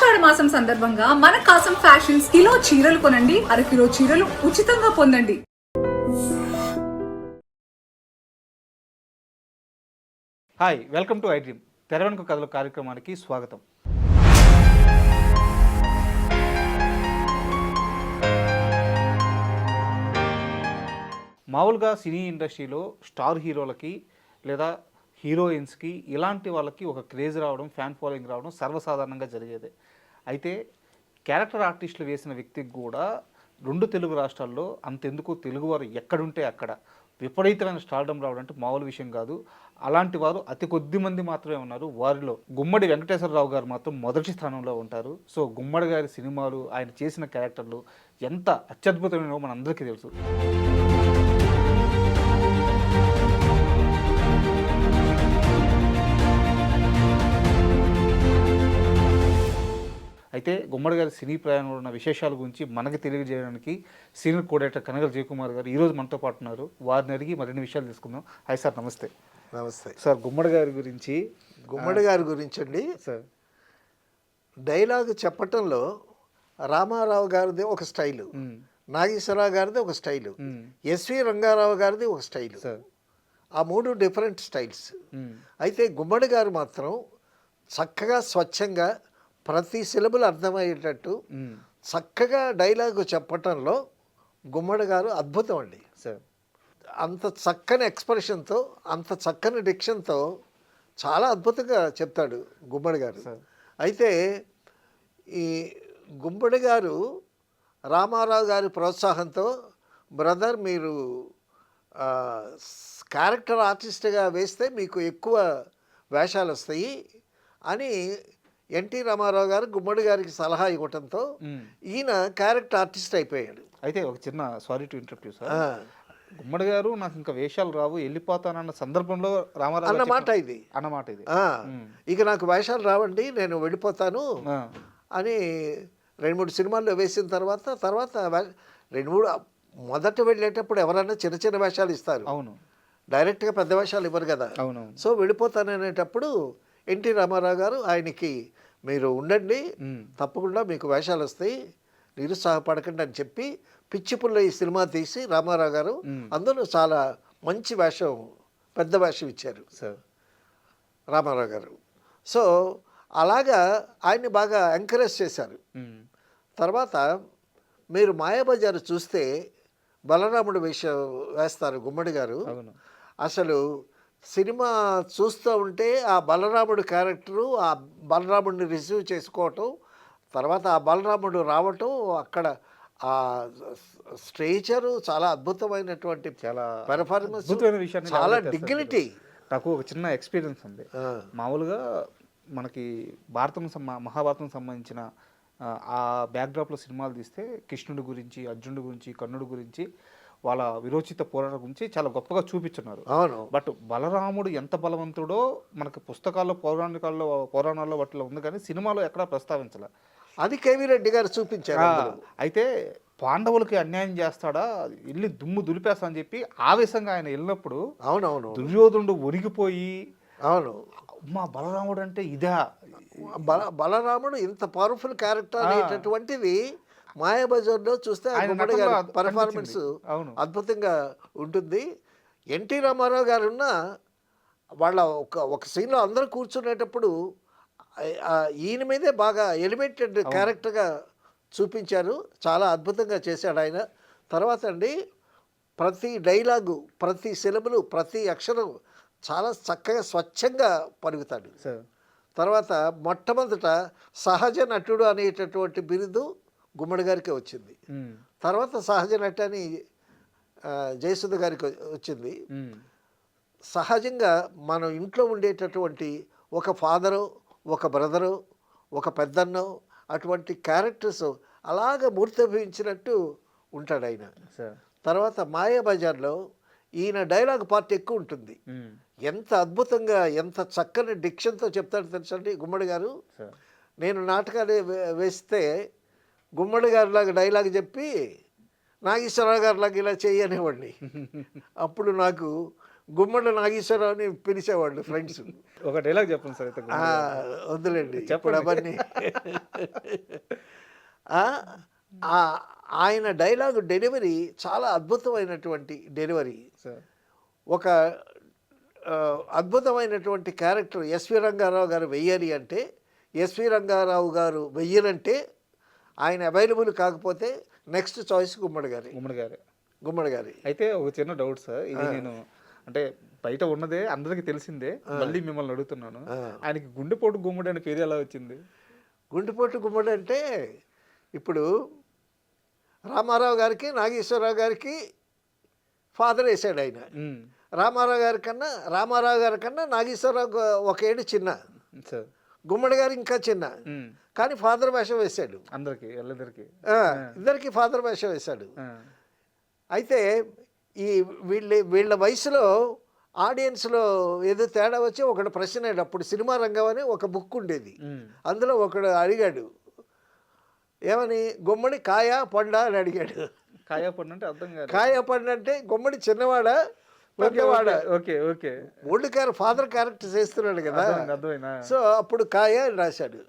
ఆషాఢ మాసం సందర్భంగా మన కాసం ఫ్యాషన్స్ కిలో చీరలు కొనండి, అరకిలో చీరలు ఉచితంగా పొందండి. Hi, welcome to iDream తెరవెనుక కథల కార్యక్రమానికి స్వాగతం. మామూలుగా సినీ ఇండస్ట్రీలో స్టార్ హీరోలకి లేదా హీరోయిన్స్కి ఇలాంటి వాళ్ళకి ఒక క్రేజ్ రావడం, ఫ్యాన్ ఫాలోయింగ్ రావడం సర్వసాధారణంగా జరిగేదే. అయితే క్యారెక్టర్ ఆర్టిస్టులు వేసిన వ్యక్తికి కూడా రెండు తెలుగు రాష్ట్రాల్లో అంతెందుకు తెలుగువారు ఎక్కడుంటే అక్కడ విపరీతమైన స్టార్డమ్ రావడం అంటే మామూలు విషయం కాదు. అలాంటి వారు అతి కొద్ది మంది మాత్రమే ఉన్నారు. వారిలో గుమ్మడి వెంకటేశ్వరరావు గారు మాత్రం మొదటి స్థానంలో ఉంటారు. సో గుమ్మడి గారి సినిమాలు, ఆయన చేసిన క్యారెక్టర్లు ఎంత అత్యద్భుతమైనవో మనందరికీ తెలుసు. అయితే గుమ్మడి గారి సినీ ప్రయాణంలో ఉన్న విశేషాల గురించి మనకి తెలియజేయడానికి సీనియర్ కోఆర్డినేటర్ కనగల జయకుమార్ గారు ఈరోజు మనతో పాటు ఉన్నారు. వారిని అడిగి మరిన్ని విషయాలు తెలుసుకుందాం. హాయ్ సార్, నమస్తే. నమస్తే సార్, గుమ్మడి గారి గురించి అండి సార్, డైలాగ్ చెప్పటంలో రామారావు గారిది ఒక స్టైలు, నాగేశ్వరరావు గారిది ఒక స్టైలు, ఎస్వి రంగారావు గారిది ఒక స్టైలు. ఆ మూడు డిఫరెంట్ స్టైల్స్. అయితే గుమ్మడి గారు మాత్రం చక్కగా స్వచ్ఛంగా ప్రతి సిలబుల్ అర్థమయ్యేటట్టు చక్కగా డైలాగు చెప్పటంలో గుమ్మడి గారు అద్భుతం అండి. సార్, అంత చక్కని ఎక్స్ప్రెషన్తో, అంత చక్కని డిక్షన్తో చాలా అద్భుతంగా చెప్తాడు గుమ్మడి గారు. అయితే ఈ గుమ్మడి గారు రామారావు గారి ప్రోత్సాహంతో, బ్రదర్ మీరు క్యారెక్టర్ ఆర్టిస్ట్గా వేస్తే మీకు ఎక్కువ వేషాలు వస్తాయి అని ఎన్టీ రామారావు గారు గుమ్మడి గారికి సలహా ఇవ్వటంతో ఈయన క్యారెక్టర్ ఆర్టిస్ట్ అయిపోయాడు. అయితే ఒక చిన్న సారీ టు ఇంటరప్ట్ సార్, గుమ్మడి గారు నాకు ఇంకా వేషాలు రావు వెళ్ళిపోతానన్న సందర్భంలో రామారావు అన్నమాట ఇది. ఇక నాకు వేషాలు రావండి, నేను వెళ్ళిపోతాను అని 2-3 సినిమాల్లో వేసిన తర్వాత 2-3 మొదట వెళ్ళేటప్పుడు ఎవరైనా చిన్న చిన్న వేషాలు ఇస్తారు. అవును, డైరెక్ట్గా పెద్ద వేషాలు ఇవ్వరు కదా. అవును. సో వెళ్ళిపోతాననేటప్పుడు ఎన్టీ రామారావు గారు ఆయనకి మీరు ఉండండి, తప్పకుండా మీకు వేషాలు వస్తాయి, నిరుత్సాహపడకండి అని చెప్పి పిచ్చి పుల్ల ఈ సినిమా తీసి రామారావు గారు అందులో చాలా మంచి వేషం, పెద్ద వేషం ఇచ్చారు సార్ రామారావు గారు. సో అలాగా ఆయన్ని బాగా ఎంకరేజ్ చేశారు. తర్వాత మీరు మాయాబజారు చూస్తే బలరాముడు వేస్తారు గుమ్మడి గారు. అసలు సినిమా చూస్తూ ఉంటే ఆ బలరాముడు క్యారెక్టరు, ఆ బలరాముడిని రిసీవ్ చేసుకోవటం, తర్వాత ఆ బలరాముడు రావటం, అక్కడ ఆ స్ట్రేచరు చాలా అద్భుతమైనటువంటి, చాలా పెర్ఫార్మెన్స్, చాలా డిగ్నిటీ. నాకు ఒక చిన్న ఎక్స్పీరియన్స్ ఉంది. మామూలుగా మనకి మహాభారతం సంబంధించిన ఆ బ్యాక్డ్రాప్లో సినిమాలు తీస్తే కృష్ణుడి గురించి, అర్జునుడి గురించి, కర్ణుడి గురించి, వాళ్ళ విరోచిత పోరాటం గురించి చాలా గొప్పగా చూపించున్నారు. అవును. బట్ బలరాముడు ఎంత బలవంతుడో మనకి పుస్తకాల్లో, పురాణాల్లో వాటిలో ఉంది, కానీ సినిమాలో ఎక్కడా ప్రస్తావించాల. అది కేవీ రెడ్డి గారు చూపించారు. అయితే పాండవులకి అన్యాయం చేస్తాడా, వెళ్ళి దుమ్ము దులిపేస్తా అని చెప్పి ఆవేశంగా ఆయన వెళ్ళినప్పుడు అవునవును దుర్యోధనుడు ఒరిగిపోయి, అవును మా బలరాముడు అంటే ఇదా, బలరాముడు ఇంత పవర్ఫుల్ క్యారెక్టర్ అనేటటువంటిది మాయాబజార్లో చూస్తే గుమ్మడి గారి పర్ఫార్మెన్స్ అద్భుతంగా ఉంటుంది. ఎన్టీ రామారావు గారున్న వాళ్ళ ఒక సీన్లో అందరూ కూర్చునేటప్పుడు ఈయన మీదే బాగా ఎలివేటెడ్ క్యారెక్టర్గా చూపించారు. చాలా అద్భుతంగా చేశాడు ఆయన. తర్వాత అండి ప్రతి డైలాగు, ప్రతి సిలబులు, ప్రతి అక్షరం చాలా చక్కగా స్వచ్ఛంగా పలుకుతాడు. తర్వాత మొట్టమొదట సహజ నటుడు అనేటటువంటి బిరుదు గుమ్మడి గారికి వచ్చింది. తర్వాత సహజ నటి అని జయసుధ గారికి వచ్చింది. సహజంగా మనం ఇంట్లో ఉండేటటువంటి ఒక ఫాదరు, ఒక బ్రదరు, ఒక పెద్దన్నో అటువంటి క్యారెక్టర్స్ అలాగ మూర్తిభవించినట్టు ఉంటాడు ఆయన. తర్వాత మాయాబజార్లో ఈయన డైలాగ్ పార్ట్ ఎక్కువ ఉంటుంది. ఎంత అద్భుతంగా, ఎంత చక్కని డిక్షన్తో చెప్తాడు తెలుసండి గుమ్మడి గారు. నేను నాటకాలు వేస్తే గుమ్మడి గారిలాగా డైలాగ్ చెప్పి నాగేశ్వరరావు గారిలాగా ఇలా చేయనేవాడిని. అప్పుడు నాకు గుమ్మడి నాగేశ్వరరావు అని పిలిచేవాళ్ళు ఫ్రెండ్స్. ఒక డైలాగ్ చెప్పండి సార్ అయితే. వద్దులేండి ఇప్పుడు అవన్నీ. ఆ, ఆయన డైలాగ్ డెలివరీ చాలా అద్భుతమైనటువంటి డెలివరీ. సార్ ఒక అద్భుతమైనటువంటి క్యారెక్టర్ ఎస్వి రంగారావు గారు వెయ్యాలి అంటే, ఎస్వి రంగారావు గారు వెయ్యనంటే ఆయన అవైలబుల్ కాకపోతే నెక్స్ట్ చాయిస్ గుమ్మడి గారి. గుమ్మడి గారి. అయితే ఒక చిన్న డౌట్ సార్, ఇది నేను అంటే బయట ఉన్నదే అందరికీ తెలిసిందే, మళ్ళీ మిమ్మల్ని అడుగుతున్నాను. ఆయనకి గుండెపోటు గుమ్మడి అనే పేరు ఎలా వచ్చింది? గుండెపోటు గుమ్మడి అంటే ఇప్పుడు రామారావు గారికి నాగేశ్వరరావు గారికి ఫాదర్ వేసాడు ఆయన. రామారావు గారి కన్నా నాగేశ్వరరావు ఒక ఏడు చిన్న, గుమ్మడి గారు ఇంకా చిన్న, కానీ ఫాదర్ వేషం వేశాడు. ఇద్దరికి ఫాదర్ వేషం వేశాడు. అయితే ఈ వీళ్ళ వయసులో ఆడియన్స్లో ఏదో తేడా వచ్చి ఒకడు ప్రశ్న అయ్యాడు. అప్పుడు సినిమా రంగం అని ఒక బుక్ ఉండేది, అందులో ఒకడు అడిగాడు ఏమని, గుమ్మడి కాయా పండా అని అడిగాడు. కాయా పండు అంటే అర్థం కాదు. కాయా పండు అంటే గుమ్మడి చిన్నవాడా పెద్దవాడా? ఓల్డ్ ఫాదర్ క్యారెక్టర్ చేస్తున్నాడు కదా, సో అప్పుడు కాయ అని రాశాడు.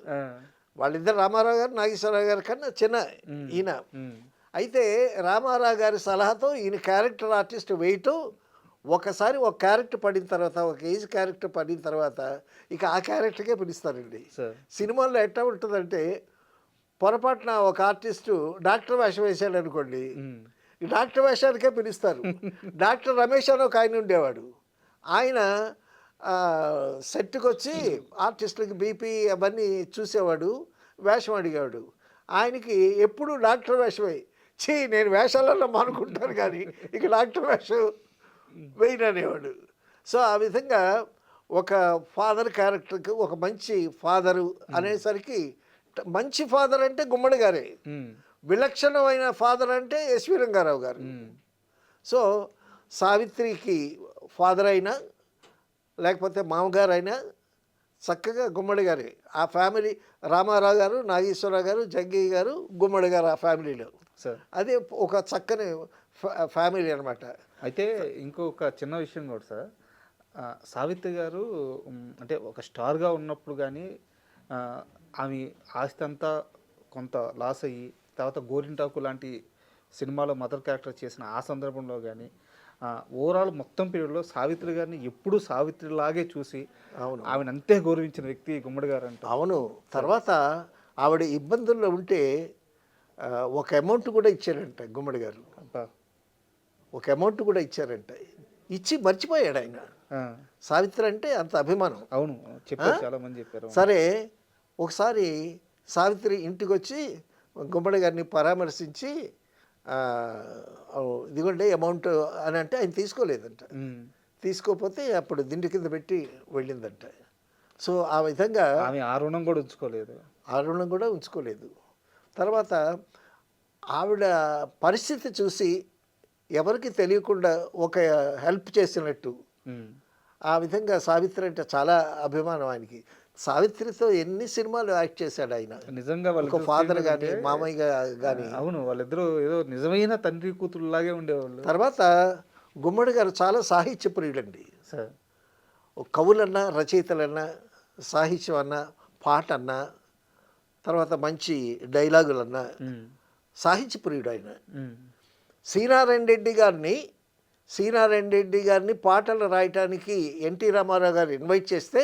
వాళ్ళిద్దరు రామారావు గారు నాగేశ్వరరావు గారి కన్నా చిన్న ఈయన. అయితే రామారావు గారి సలహాతో ఈయన క్యారెక్టర్ ఆర్టిస్ట్ వేయటం, ఒకసారి ఒక క్యారెక్టర్ పడిన తర్వాత, ఒక ఏజ్ క్యారెక్టర్ పడిన తర్వాత ఇక ఆ క్యారెక్టర్కే పిలుస్తారండి. సినిమాల్లో ఎట్లా ఉంటుందంటే, పొరపాటున ఒక ఆర్టిస్టు డాక్టర్ వేషం వేశాడు అనుకోండి, ఈ డాక్టర్ వేషానికే పిలుస్తారు. డాక్టర్ రమేష్ అని ఒక ఆయన ఉండేవాడు. ఆయన సెట్కి వచ్చి ఆర్టిస్టులకి బీపీ అవన్నీ చూసేవాడు, వేషం అడిగేవాడు. ఆయనకి ఎప్పుడు డాక్టర్ వేషమే. నేను వేషాలలో మానుకుంటాను కానీ ఇక డాక్టర్ వేషం వేయననేవాడు. సో ఆ విధంగా ఒక ఫాదర్ క్యారెక్టర్కి ఒక మంచి ఫాదరు అనేసరికి, మంచి ఫాదర్ అంటే గుమ్మడి గారే, విలక్షణమైన ఫాదర్ అంటే ఎస్వి రంగారావు గారు. సో సావిత్రికి ఫాదర్ అయినా లేకపోతే మామగారు అయినా చక్కగా గుమ్మడి గారే. ఆ ఫ్యామిలీ రామారావు గారు, నాగేశ్వరరావు గారు, జగ్గయ్య గారు, గుమ్మడి గారు, ఆ ఫ్యామిలీలో అదే ఒక చక్కని ఫ్యామిలీ అనమాట. అయితే ఇంకొక చిన్న విషయం కూడా సార్, సావిత్రి గారు అంటే ఒక స్టార్గా ఉన్నప్పుడు కానీ ఆమె ఆస్తి అంతా కొంత లాస్ అయ్యి తర్వాత గోరింటాకు లాంటి సినిమాలో మదర్ క్యారెక్టర్ చేసిన ఆ సందర్భంలో కానీ ఓవరాల్ మొత్తం పీరియడ్లో సావిత్రి గారిని ఎప్పుడూ సావిత్రిలాగే చూసి ఆమెను అంతే గౌరవించిన వ్యక్తి గుమ్మడి గారు అంటే. అవును. తర్వాత ఆవిడ ఇబ్బందుల్లో ఉంటే ఒక అమౌంట్ కూడా ఇచ్చారంట గుమ్మడి గారు. ఒక అమౌంట్ కూడా ఇచ్చారంట, ఇచ్చి మర్చిపోయాడు ఆయన. సావిత్రి అంటే అంత అభిమానం. అవును, చెప్పారు, చాలా మంది చెప్పారు. సరే ఒకసారి సావిత్రి ఇంటికి వచ్చి గుమ్మడి గారిని పరామర్శించి ఇదిగోండి అమౌంట్ అని అంటే ఆయన తీసుకోలేదంట. తీసుకోకపోతే అప్పుడు దిండి కింద పెట్టి వెళ్ళిందంట. సో ఆ విధంగా ఆమె ఆ రుణం కూడా ఉంచుకోలేదు. తర్వాత ఆవిడ పరిస్థితి చూసి ఎవరికి తెలియకుండా ఒక హెల్ప్ చేసినట్టు, ఆ విధంగా సావిత్రి అంటే చాలా అభిమానం ఆయనకి. సావిత్రితో ఎన్ని సినిమాలు యాక్ట్ చేశాడు ఆయన. నిజంగా ఒక ఫాదర్ కానీ మామయ్య కానీ. అవును, వాళ్ళిద్దరూ ఏదో నిజమైన తండ్రి కూతురులాగే ఉండేవాళ్ళు. తర్వాత గుమ్మడి గారు చాలా సాహిత్య ప్రియుడండి. కవులన్నా, రచయితలన్నా, సాహిత్యం అన్నా, పాట అన్నా, తర్వాత మంచి డైలాగులన్నా సాహిత్య ప్రియుడు ఆయన. శ్రీనారాయణ రెడ్డి గారిని పాటలు రాయటానికి ఎన్టీ రామారావు గారు ఇన్వైట్ చేస్తే,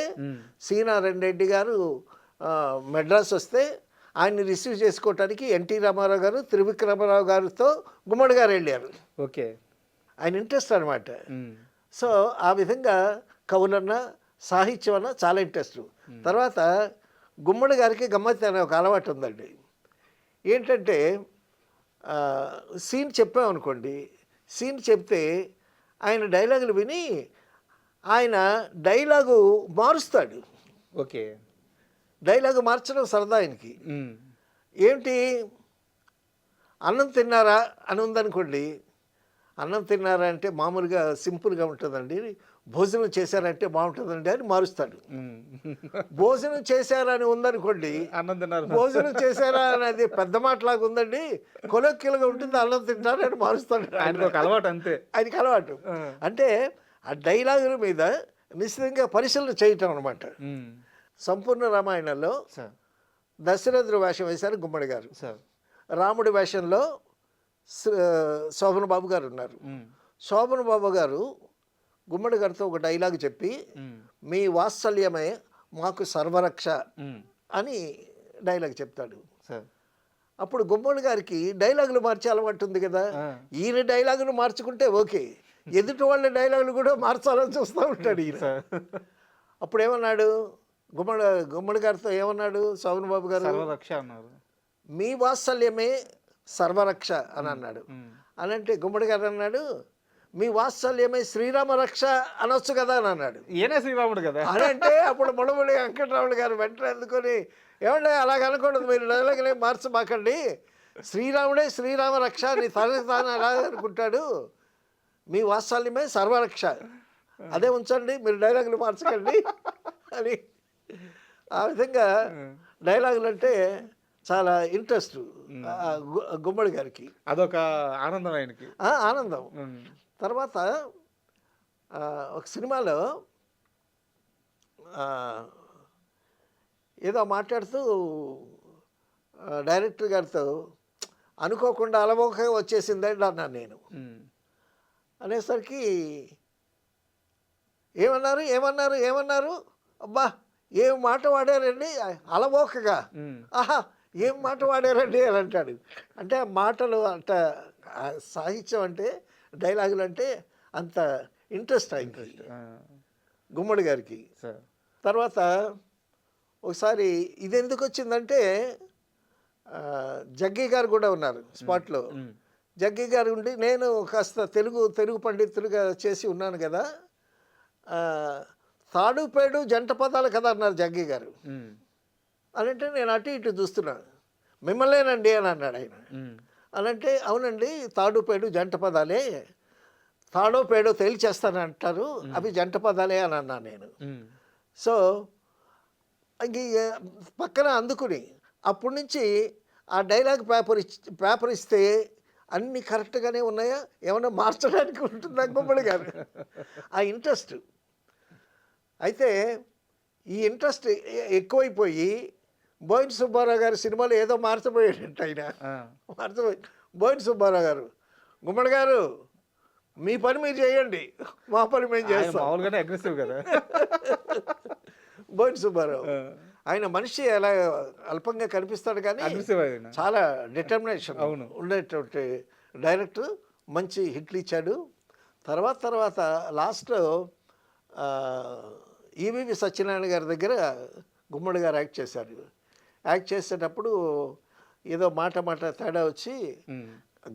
శ్రీనారాయణ రెడ్డి గారు మెడ్రాస్ వస్తే ఆయన్ని రిసీవ్ చేసుకోవటానికి ఎన్టీ రామారావు గారు త్రివిక్రమరావు గారితో గుమ్మడి గారు వెళ్ళారు. ఓకే, ఆయన ఇంట్రెస్ట్ అనమాట. సో ఆ విధంగా కవులన్నా, సాహిత్యం అన్నా చాలా ఇంట్రెస్ట్. తర్వాత గుమ్మడి గారికి గమ్మత్తు అనే ఒక అలవాటు ఉందండి. ఏంటంటే సీన్ చెప్పామనుకోండి, సీన్ చెప్తే ఆయన డైలాగులు విని ఆయన డైలాగు మారుస్తాడు. ఓకే, డైలాగు మార్చడం సరదా ఆయనకి. ఏంటి, అన్నం తిన్నారా అని ఉందనుకోండి, అన్నం తిన్నారా అంటే మామూలుగా సింపుల్గా ఉంటుందండి, భోజనం చేశారంటే బాగుంటుందండి అని మారుస్తాడు. భోజనం చేశారని ఉందనుకోండి, అన్నం తిన్నారు, భోజనం చేశారా అనేది పెద్ద మాటలాగా ఉందండి, కొలొక్కిలుగా ఉంటుంది, అన్నం తింటారని మారుస్తాడు. ఆయనకు ఒక అలవాటు, అంతే ఆయనకి అలవాటు. అంటే ఆ డైలాగుల మీద నిశ్చితంగా పరిశీలన చేయటం అనమాట. ఉమ్. సంపూర్ణ రామాయణంలో సార్ దశరథుడు వేషం వేశారు గుమ్మడి గారు. సార్. రాముడి వేషంలో శోభన్ బాబు గారు ఉన్నారు. ఉమ్. శోభన్ బాబు గారు గుమ్మడి గారితో ఒక డైలాగ్ చెప్పి ఉమ్. మీ వాత్సల్యమే మాకు సర్వరక్ష ఉమ్. అని డైలాగ్ చెప్తాడు. సార్. అప్పుడు గుమ్మడి గారికి డైలాగులు మార్చే అలవాటు ఉంది కదా. ఆ. ఈయన డైలాగులు మార్చుకుంటే ఓకే, ఎదుటి వాళ్ళ డైలాగులు కూడా మార్చాలని చూస్తూ ఉంటాడు ఈయన. సార్. అప్పుడు ఏమన్నాడు గుమ్మడి గారితో ఏమన్నాడు శోభన్ బాబు గారు? సర్వరక్ష అన్నారు. మీ వాత్సల్యమే సర్వరక్ష అని అన్నాడు. ఉమ్. అని అంటే గుమ్మడి గారు అన్నాడు మీ వాత్సల్యమే శ్రీరామ రక్ష అనొచ్చు కదా అని అన్నాడు. ఈయనే శ్రీరాముడు కదా. అని అంటే అప్పుడు ముడముడి వెంకటరాముడు గారు వెంటనే అందుకొని ఏమంటే అలాగ అనకూడదు, మీరు డైలాగులే మార్చమాకండి, శ్రీరాముడే శ్రీరామ రక్ష అని తనని తాను ఎలా అనుకుంటాడు, మీ వాత్సల్యమే సర్వరక్ష అదే ఉంచండి, మీరు డైలాగులు మార్చకండి అని. ఆ విధంగా డైలాగులు అంటే చాలా ఇంట్రెస్ట్ గుమ్మడి గారికి. అదొక ఆనందం ఆయనకి. ఆనందం. ఉమ్. తర్వాత ఒక సినిమాలో ఏదో మాట్లాడుతూ డైరెక్టర్ గారితో అనుకోకుండా అలవోకగా వచ్చేసిందండి అన్నాను నేను. ఉమ్. అనేసరికి ఏమన్నారు ఏమన్నారు ఏమన్నారు అబ్బా ఏం మాట వాడారండి అలవోకగా, ఉమ్. ఆహా ఏం మాట వాడారండి అని అంటాడు. అంటే ఆ మాటలు అంత సాహిత్యం అంటే డైలాగులు అంటే అంత ఇంట్రెస్ట్ అయింది గుమ్మడి గారికి. సార్. తర్వాత ఒకసారి ఇది ఎందుకు వచ్చిందంటే జగ్గీ గారు కూడా ఉన్నారు స్పాట్లో. జగ్గీ గారు ఉండి నేను కాస్త తెలుగు పండితులుగా చేసి ఉన్నాను కదా, తాడుపేడు జంట పదాలు కదా అన్నారు జగ్గీ గారు. అని అంటే నేను అటు ఇటు చూస్తున్నాను, మిమ్మల్నేనండి అని అన్నాడు ఆయన. అనంటే అవునండి తాడుపేడు జంట పదాలే, తాడో పేడో తేల్చేస్తాను అంటారు, అవి జంట పదాలే అని అన్నాను నేను. సో ఇంక పక్కన అందుకుని అప్పటి నుంచి ఆ డైలాగ్ పేపర్ ఇస్తే అన్నీ కరెక్ట్గానే ఉన్నాయా, ఏమన్నా మార్చడానికి ఉంటుందా గుమ్మడి గారు. ఆ ఇంట్రెస్ట్ అయితే ఈ ఇంట్రెస్ట్ ఎక్కువైపోయి బోయిన సుబ్బారావు గారి సినిమాలో ఏదో మార్చబోయాడంట ఆయన. మార్చబోయి బోయిన సుబ్బారావు గారు గుమ్మడి గారు మీ పని మీరు చేయండి, మా పని మేము చేస్తాం. మామూలుగానే అగ్రెసివ్ కదా బోయిన సుబ్బారావు. ఆయన మనిషి అలా అల్పంగా కనిపిస్తాడు కానీ చాలా డిటర్మినేషన్ ఉండేటువంటి డైరెక్టర్. మంచి హిట్లు ఇచ్చాడు. తర్వాత లాస్ట్లో ఈవీవి సత్యనారాయణ గారి దగ్గర గుమ్మడి గారు యాక్ట్ చేశారు. యాక్ట్ చేసేటప్పుడు ఏదో మాట తేడా వచ్చి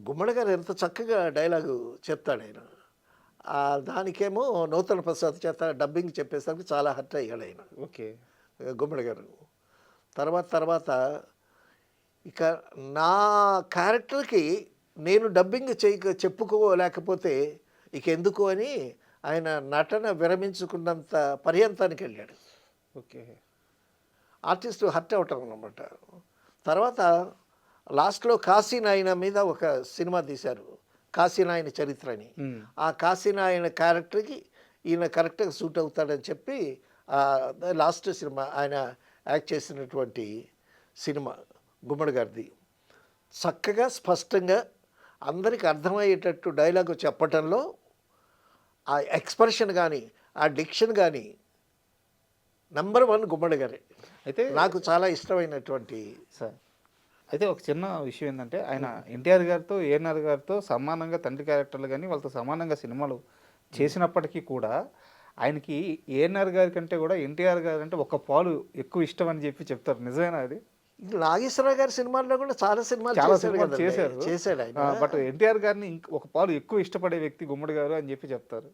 గుమ్మడి గారు ఎంత చక్కగా డైలాగు చెప్తాడు ఆయన. దానికేమో నూతన ప్రసాద్ చేత డబ్బింగ్ చెప్పేసరికి చాలా హర్ట్ అయ్యాడు ఆయన. ఓకే గుమ్మడి గారు. తర్వాత ఇక నా క్యారెక్టర్కి నేను డబ్బింగ్ చెప్పుకోలేకపోతే ఇక ఎందుకు అని ఆయన నటన విరమించుకున్నంత పర్యంతానికి వెళ్ళాడు. ఓకే. ఆర్టిస్టు హర్ట్ అవటం అన్నమాట. తర్వాత లాస్ట్లో కాశీనాయన మీద ఒక సినిమా తీశారు, కాశీనాయన చరిత్ర అని. ఆ కాశీనాయన క్యారెక్టర్కి ఈయన కరెక్ట్గా సూట్ అవుతాడని చెప్పి లాస్ట్ సినిమా ఆయన యాక్ట్ చేసినటువంటి సినిమా గుమ్మడి గారిది. చక్కగా స్పష్టంగా అందరికీ అర్థమయ్యేటట్టు డైలాగు చెప్పటంలో ఆ ఎక్స్ప్రెషన్ కానీ ఆ డిక్షన్ కానీ నంబర్ 1 గుమ్మడి గారే. అయితే నాకు చాలా ఇష్టమైనటువంటి సార్. అయితే ఒక చిన్న విషయం ఏంటంటే ఆయన ఎన్టీఆర్ గారితో ఏఎన్ఆర్ గారితో సమానంగా తండ్రి క్యారెక్టర్లు కానీ వాళ్ళతో సమానంగా సినిమాలు చేసినప్పటికీ కూడా ఆయనకి ఏఎన్ఆర్ గారి కంటే కూడా ఎన్టీఆర్ గారు అంటే ఒక పాలు ఎక్కువ ఇష్టం అని చెప్పి చెప్తారు. నిజమేనా అది? నాగేశ్వరరావు గారి సినిమాల్లో కూడా చాలా సినిమాలు చేశాడు ఆయన. బట్ ఎన్టీఆర్ గారిని ఒక పాలు ఎక్కువ ఇష్టపడే వ్యక్తి గుమ్మడి గారు అని చెప్పి చెప్తారు.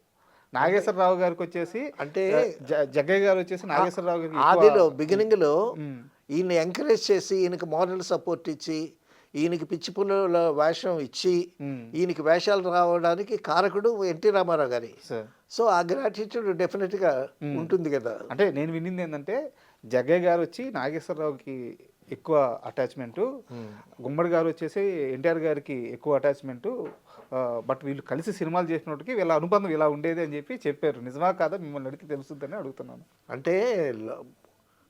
నాగేశ్వరరావు గారికి వచ్చేసి అంటే జగ్గయ్య గారు వచ్చేసి నాగేశ్వరరావు గారికి ఆదిలో బిగినింగ్లో ఈయన ఎంకరేజ్ చేసి ఈయనకి మోరల్ సపోర్ట్ ఇచ్చి ఈయనకి పిచ్చి పుల్ల వేషం ఇచ్చి ఈయనకి వేషాలు రావడానికి కారకుడు ఎన్టీ రామారావు గారి. సో ఆ గ్రాటిట్యూడ్ డెఫినెట్గా ఉంటుంది కదా. అంటే నేను వినింది ఏంటంటే జగ్గయ్య గారు వచ్చి నాగేశ్వరరావుకి ఎక్కువ అటాచ్మెంటు, గుమ్మడి గారు వచ్చేసి ఎన్టీఆర్ గారికి ఎక్కువ అటాచ్మెంటు. బట్ వీళ్ళు కలిసి సినిమాలు చేసినప్పటికీ వీళ్ళ అనుబంధం ఇలా ఉండేది అని చెప్పి చెప్పారు. నిజమా కాదా మిమ్మల్ని అడిగితే తెలుస్తుందని అడుగుతున్నాను అంటే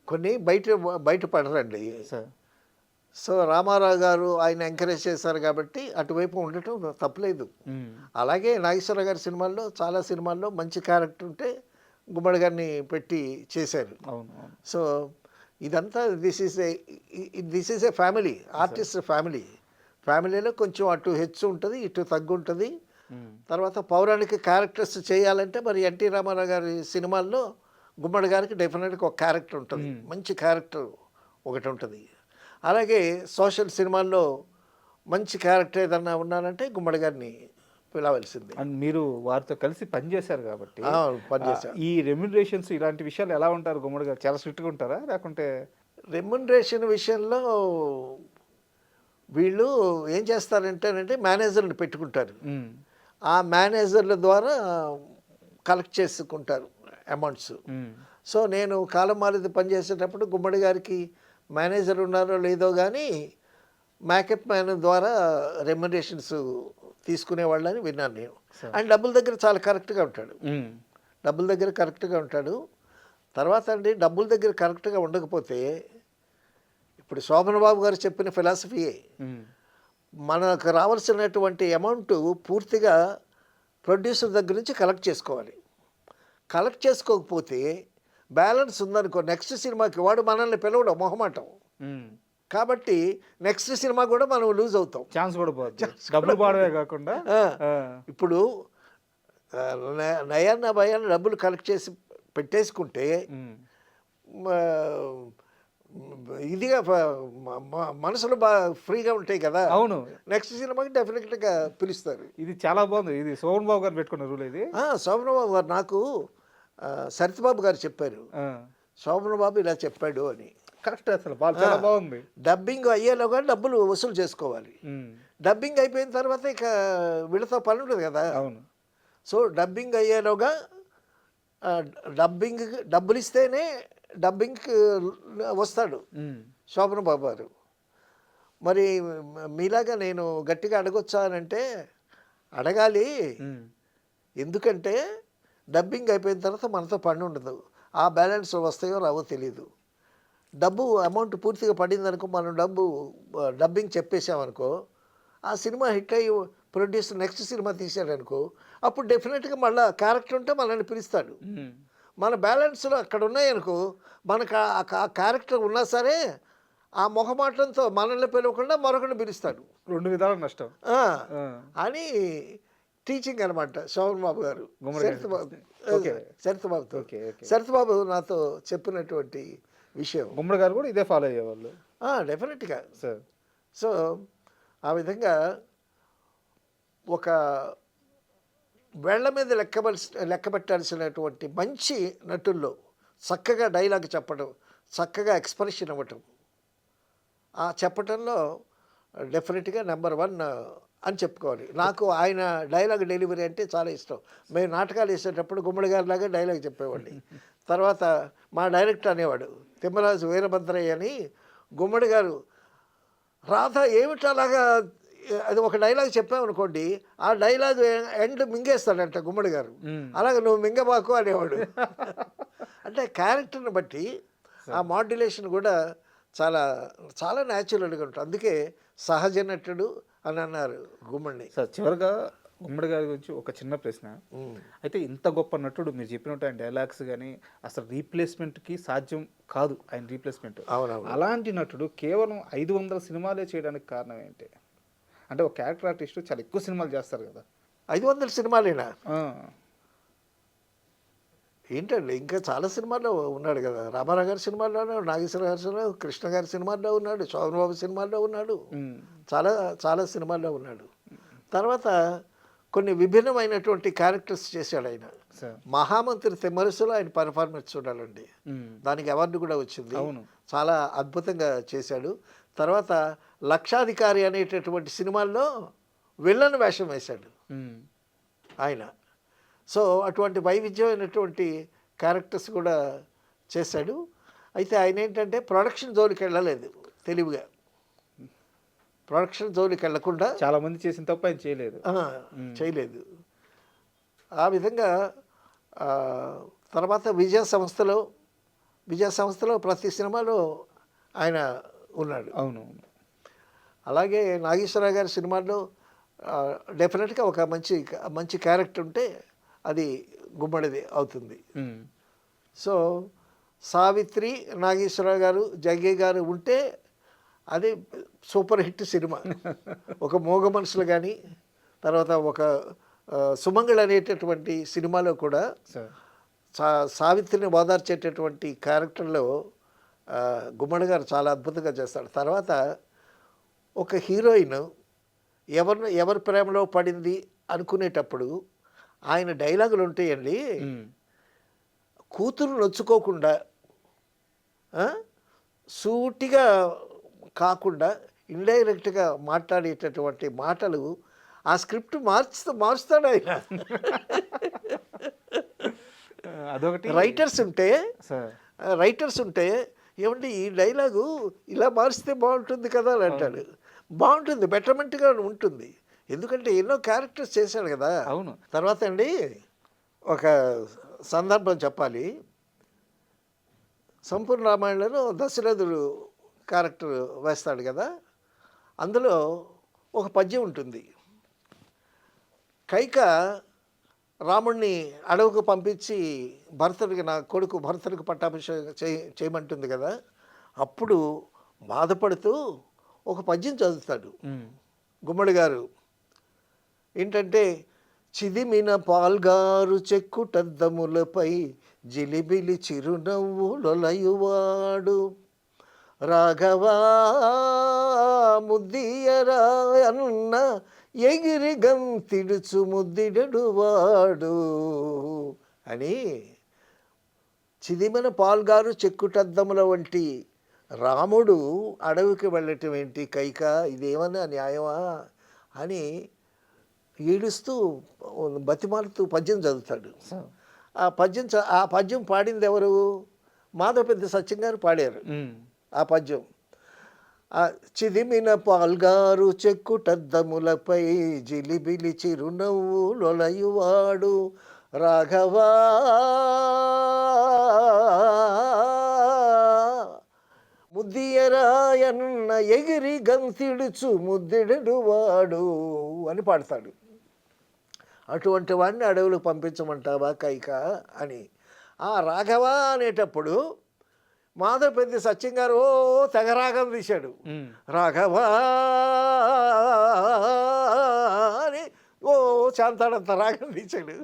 కొన్ని బయట పడరండి. సార్. సో రామారావు గారు ఆయన ఎంకరేజ్ చేశారు కాబట్టి అటువైపు ఉండటం తప్పలేదు. అలాగే నాగేశ్వర గారి సినిమాల్లో చాలా సినిమాల్లో మంచి క్యారెక్టర్ ఉంటే గుమ్మడి గారిని పెట్టి చేశారు. అవును అవును. సో ఇదంతా this is a family, artist ఫ్యామిలీలో కొంచెం అటు హెచ్చు ఉంటుంది, ఇటు తగ్గు ఉంటుంది. తర్వాత పౌరాణిక క్యారెక్టర్స్ చేయాలంటే మరి ఎన్టీ రామారావు గారి సినిమాల్లో గుమ్మడి గారికి డెఫినెట్గా ఒక క్యారెక్టర్ ఉంటుంది, మంచి క్యారెక్టర్ ఒకటి ఉంటుంది. అలాగే సోషల్ సినిమాల్లో మంచి క్యారెక్టర్ ఏదన్నా ఉన్నానంటే గుమ్మడి గారిని పిలవలసింది. అండ్ మీరు వారితో కలిసి పనిచేశారు కాబట్టి పనిచేశారు. ఈ రెమ్యునరేషన్స్ ఇలాంటి విషయాలు ఎలా ఉంటారు గుమ్మడి గారు? చాలా స్ట్రిక్ట్గా ఉంటారా లేకుంటే? రెమ్యునరేషన్ విషయంలో వీళ్ళు ఏం చేస్తారంటేనంటే మేనేజర్ని పెట్టుకుంటారు. ఆ మేనేజర్ల ద్వారా కలెక్ట్ చేసుకుంటారు అమౌంట్స్. సో నేను కాలం మారేది పనిచేసేటప్పుడు గుమ్మడి గారికి మేనేజర్ ఉన్నారో లేదో కానీ మేకప్ మ్యాన్ ద్వారా రెమ్యునరేషన్స్ తీసుకునేవాళ్ళని విన్నాను నేను. అండ్ డబ్బుల దగ్గర చాలా కరెక్ట్గా ఉంటాడు. తర్వాత అండి డబ్బుల దగ్గర కరెక్ట్గా ఉండకపోతే ఇప్పుడు శోభన్ బాబు గారు చెప్పిన ఫిలాసఫీయే, మనకు రావాల్సినటువంటి అమౌంట్ పూర్తిగా ప్రొడ్యూసర్ దగ్గర నుంచి కలెక్ట్ చేసుకోవాలి. కలెక్ట్ చేసుకోకపోతే బ్యాలెన్స్ ఉందనుకో నెక్స్ట్ సినిమాకి వాడు మనల్ని పిలవడం మొహమాటం. కాబట్టి నెక్స్ట్ సినిమా కూడా మనం లూజ్ అవుతాం, ఛాన్స్ కూడా పోతుంది. డబ్బులు పాడవే కాకుండా ఇప్పుడు నయాన్న భయాన్ని డబ్బులు కలెక్ట్ చేసి పెట్టేసుకుంటే ఇదిగా మనసులో బాగా ఫ్రీగా ఉంటాయి కదా. అవును, నెక్స్ట్ సినిమాకి డెఫినెట్గా పిలుస్తారు. ఇది చాలా బాగుంది. ఇది శోభన్ బాబు గారు పెట్టుకున్న రూల్. ఇది శోభన్ బాబు గారు నాకు సరితబాబు గారు చెప్పారు, శోభన్ బాబు ఇలా చెప్పాడు అని. కరెక్ట్, అసలు చాలా బాగుంది. డబ్బింగ్ అయ్యేలోగా డబ్బులు వసూలు చేసుకోవాలి. డబ్బింగ్ అయిపోయిన తర్వాత ఇక వీళ్ళతో పని ఉంటుంది కదా. అవును. సో డబ్బింగ్ అయ్యేలోగా డబ్బులు ఇస్తేనే డబ్బింగ్కి వస్తాడు శోభన్ బాబు గారు. మరి మీలాగా నేను గట్టిగా అడగొచ్చా అని అంటే అడగాలి. ఎందుకంటే డబ్బింగ్ అయిపోయిన తర్వాత మనతో పని ఉండదు, ఆ బ్యాలెన్స్ వస్తాయో రావో తెలియదు. డబ్బు అమౌంట్ పూర్తిగా పడిందనుకో, మనం డబ్బింగ్ చెప్పేసామనుకో, ఆ సినిమా హిట్ అయ్యి ప్రొడ్యూసర్ నెక్స్ట్ సినిమా తీసాడనుకో, అప్పుడు డెఫినెట్గా మళ్ళీ క్యారెక్టర్ ఉంటే మనల్ని పిలుస్తాడు. మన బ్యాలెన్స్లో అక్కడ ఉన్నాయనుకో, మనకు ఆ క్యారెక్టర్ ఉన్నా సరే ఆ మొహమాటంతో మనల్ని పిలవకుండా మరొకరిని పిలుస్తాడు. రెండు విధాల నష్టం అని టీచింగ్ అనమాట శోభన్ బాబు గారు సరితబాబు నాతో చెప్పినటువంటి విషయం. గుమ్మడి గారు కూడా ఇదే ఫాలో అయ్యేవాళ్ళు డెఫినెట్గా. సో ఆ విధంగా ఒక వేళ్ల మీద లెక్క పెట్టాల్సినటువంటి మంచి నటుల్లో చక్కగా డైలాగ్ చెప్పడం, చక్కగా ఎక్స్ప్రెషన్ ఇవ్వటం, ఆ చెప్పటంలో డెఫినెట్గా నెంబర్ 1 అని చెప్పుకోవాలి. నాకు ఆయన డైలాగ్ డెలివరీ అంటే చాలా ఇష్టం. మేము నాటకాలు వేసేటప్పుడు గుమ్మడి గారిలాగా డైలాగ్ చెప్పేవాడిని. తర్వాత మా డైరెక్టర్ అనేవాడు తిమ్మరాజు వీరభద్రయ్య అని, గుమ్మడి గారు రాధ ఏమిటి అలాగా, అది ఒక డైలాగ్ చెప్పామనుకోండి, ఆ డైలాగ్ ఎండ్ మింగేస్తాడంట గుమ్మడి గారు. అలాగే నువ్వు మింగబాకు అనేవాడు. అంటే క్యారెక్టర్ని బట్టి ఆ మాడ్యులేషన్ కూడా చాలా చాలా న్యాచురల్గా ఉంటుంది. అందుకే సహజ నటుడు అని అన్నారు గుమ్మడిని. సార్, చివరిగా గుమ్మడి గారి గురించి ఒక చిన్న ప్రశ్న. అయితే ఇంత గొప్ప నటుడు, మీరు చెప్పినట్టు ఆయన డైలాగ్స్ కానీ అసలు రీప్లేస్మెంట్కి సాధ్యం కాదు ఆయన రీప్లేస్మెంట్. అవునవును. అలాంటి నటుడు కేవలం 500 సినిమాలే చేయడానికి కారణం ఏంటి? అంటే ఒక క్యారెక్టర్ ఆర్టిస్టు చాలా ఎక్కువ సినిమాలు చేస్తారు కదా. 500 సినిమాలేనా ఏంటండి, ఇంకా చాలా సినిమాల్లో ఉన్నాడు కదా. రామారావు గారి సినిమాల్లో ఉన్నాడు, నాగేశ్వర గారి సినిమా, కృష్ణ గారి సినిమాల్లో ఉన్నాడు, శోభన్ బాబు సినిమాల్లో ఉన్నాడు, చాలా చాలా సినిమాల్లో ఉన్నాడు. తర్వాత కొన్ని విభిన్నమైనటువంటి క్యారెక్టర్స్ చేశాడు ఆయన. మహామంత్రి తిమ్మరసులో ఆయన పర్ఫార్మెన్స్ చూడాలండి, దానికి అవార్డు కూడా వచ్చింది. చాలా అద్భుతంగా చేశాడు. తర్వాత లక్షాధికారి అనేటటువంటి సినిమాల్లో విలన్ వేషం వేశాడు ఆయన. సో అటువంటి వైవిధ్యమైనటువంటి క్యారెక్టర్స్ కూడా చేశాడు. అయితే ఆయన ఏంటంటే ప్రొడక్షన్ జోలికి వెళ్ళలేదు, తెలివిగా ప్రొడక్షన్ జోలికి వెళ్లకుండా చాలా మంది చేసిన తప్ప ఆయన చేయలేదు. చేయలేదు. ఆ విధంగా ఆ, తర్వాత విజయ సంస్థలో ప్రతి సినిమాలో ఆయన ఉన్నాడు. అవును. అలాగే నాగేశ్వరరావు గారి సినిమాల్లో డెఫినెట్గా ఒక మంచి క్యారెక్టర్ ఉంటే అది గుమ్మడిది అవుతుంది. సో సావిత్రి, నాగేశ్వరరావు గారు, జగ్గయ్య గారు ఉంటే అది సూపర్ హిట్ సినిమా. ఒక మోగ మనుషులు కానీ, తర్వాత ఒక సుమంగళ అనేటటువంటి సినిమాలో కూడా సావిత్రిని ఓదార్చేటటువంటి క్యారెక్టర్లో గుమ్మడి గారు చాలా అద్భుతంగా చేస్తాడు. తర్వాత ఒక హీరోయిన్ ఎవరి ప్రేమలో పడింది అనుకునేటప్పుడు ఆయన డైలాగులు ఉంటాయండి. కూతురు నొచ్చుకోకుండా సూటిగా కాకుండా ఇండైరెక్ట్గా మాట్లాడేటటువంటి మాటలు ఆ స్క్రిప్ట్ మారుస్తాడు ఆయన. అదొకటి. రైటర్స్ ఉంటే ఏమంటే ఈ డైలాగు ఇలా మారిస్తే బాగుంటుంది కదా అని అంటాడు. బాగుంటుంది, బెటర్మెంట్గా ఉంటుంది. ఎందుకంటే ఎన్నో క్యారెక్టర్స్ చేశాడు కదా. అవును. తర్వాత అండి ఒక సందర్భం చెప్పాలి. సంపూర్ణ రామాయణంలో దశరథుడు క్యారెక్టర్ వేస్తాడు కదా. అందులో ఒక పద్యం ఉంటుంది. కైక రాముణ్ణి అడవుకు పంపించి నా కొడుకు భరతుడికి పట్టాభిషేకం చేయమంటుంది కదా. అప్పుడు బాధపడుతూ ఒక పద్యం చదువుతాడు గుమ్మడి గారు. ఏంటంటే, చిదిమిన పాల్గారు చెక్కుటద్దములపై జిలిబిలి చిరునవ్వులొలయువాడు రాఘవా ముద్దియరా అన్న ఎగిరి గంతిడుచు ముద్దిడడువాడు అని. చిదిమిన పాల్గారు చెక్కుటద్దముల వంటి రాముడు అడవికి వెళ్ళటం ఏంటి కైక, ఇదేమన్నా న్యాయమా అని ఏడుస్తూ బతిమాలుతూ పద్యం చదువుతాడు. ఆ పద్యం పాడింది ఎవరు? మాధవపెద్ది సత్యం గారు పాడారు ఆ పద్యం. చిదిమిన పాల్గారు చెక్కుటద్దములపై జిలిబిలి చిరునవ్వులొలయువాడు రాఘవా ముద్దియరాయన్న ఎగిరి గంతిడుచు ముద్దిడువాడు అని పాడతాడు. అటువంటి వాడిని అడవులకు పంపించమంటావా కైక అని. ఆ రాఘవ అనేటప్పుడు మాధవపెద్ది సత్యం గారు తెగ రాగం తీశాడు. రాఘవా అని చాంతాడంత రాగం తీశాడు.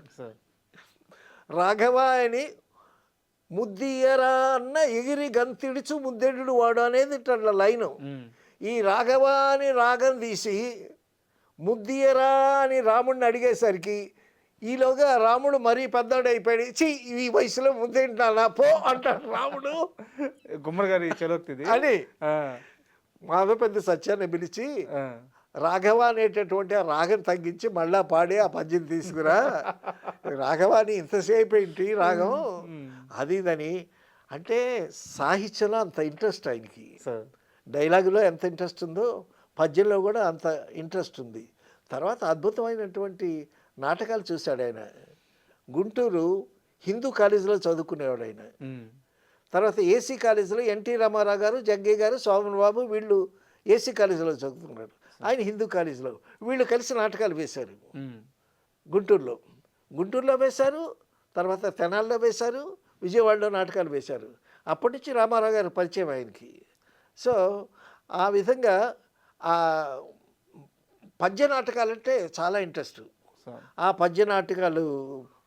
రాఘవ అని ముద్దియరా అన్న ఎగిరి గంతిడుచు ముద్దెడు వాడు అనేది ఇట్లా లైను. ఈ రాఘవ అని రాగం తీసి ముద్దియరా అని రాముడిని అడిగేసరికి ఈలోగా రాముడు మరీ పెద్దోడైపోయాడు. ఈ వయసులో ముద్దేంటానా పో అంటాడు రాముడు. గుమ్మడి గారి చలోక్తిది అని మాధవపెద్ది సత్యాన్ని పిలిచి రాఘవ అనేటటువంటి ఆ రాగం తగ్గించి మళ్ళా పాడి ఆ పద్యం తీసుకురా. రాఘవాని ఇంతసేపు ఏంటి రాగం అది ఇదని. అంటే సాహిత్యంలో అంత ఇంట్రెస్ట్ ఆయనకి. డైలాగులో ఎంత ఇంట్రెస్ట్ ఉందో పద్యంలో కూడా అంత ఇంట్రెస్ట్ ఉంది. తర్వాత అద్భుతమైనటువంటి నాటకాలు చూశాడు ఆయన. గుంటూరు హిందూ కాలేజీలో చదువుకునేవాడు ఆయన. తర్వాత ఏసీ కాలేజీలో ఎన్టీ రామారావు గారు, జగ్గయ్య గారు, సోమన్ బాబు వీళ్ళు ఏసీ కాలేజీలో చదువుకున్నారు. ఆయన హిందూ కాలేజీలో. వీళ్ళు కలిసి నాటకాలు వేశారు గుంటూరులో వేశారు. తర్వాత తెనాల్లో వేశారు, విజయవాడలో నాటకాలు వేశారు. అప్పటి నుంచి రామారావు గారు పరిచయం ఆయనకి. సో ఆ విధంగా ఆ పద్య నాటకాలంటే చాలా ఇంట్రెస్ట్. ఆ పద్య నాటకాలు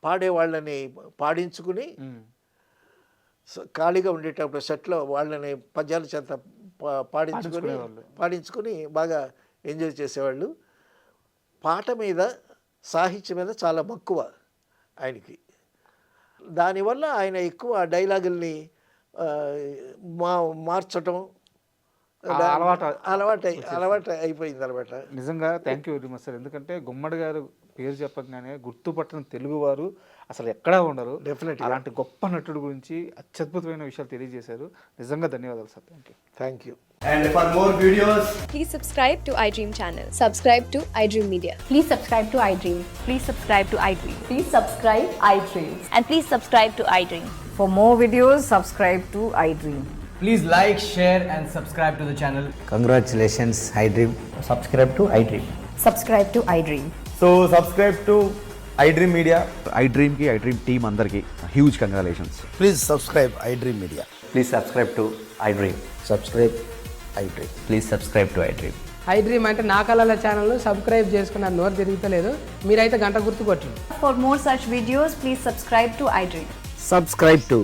పాడేవాళ్ళని పాడించుకుని ఖాళీగా ఉండేటప్పుడు సెట్లో వాళ్ళని పద్యాల చేత పాడించుకుని బాగా ఎంజాయ్ చేసేవాళ్ళు. పాట మీద, సాహిత్యం మీద చాలా మక్కువ ఆయనకి. దానివల్ల ఆయన ఎక్కువ డైలాగుల్ని మార్చటం అలవాటు అయిపోయింది అనమాట. నిజంగా thank you very much sir. ఎందుకంటే గుమ్మడి గారు పేరు చెప్పగానే గుర్తుపట్టిన తెలుగువారు అసలు ఎక్కడా ఉండరు. Definitely. అలాంటి గొప్ప నటుడు గురించి అత్యద్భుతమైన విషయాలు తెలియజేశారు. నిజంగా ధన్యవాదాలు sir. Thank you. And for more videos, Please subscribe to iDream channel. Subscribe to iDream Media. Please subscribe to iDream. Please subscribe to iDream. Please subscribe iDream. And please subscribe to iDream. For more videos, subscribe to iDream. please like, share, and subscribe to the channel. Congratulations, iDream. Subscribe to iDream. Subscribe to iDream. So subscribe to iDream Media. iDream ki iDream team andarki huge congratulations. Please subscribe iDream Media. Please subscribe to iDream. Subscribe iDream. Please subscribe to iDream. iDream అంటే నా కళల channel subscribe చేసుకున్న నోరు తిరుగుతలేదు, మీరైతే గంట గుర్తు కొట్టండి. For more such videos, please subscribe to iDream. Subscribe to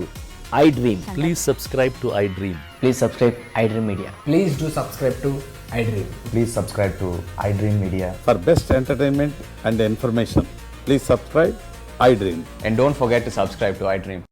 iDream. Please subscribe to iDream. Please subscribe iDream Media. Please do subscribe to iDream. Please subscribe to iDream Media. For best entertainment and information, please subscribe iDream. And don't forget to subscribe to iDream.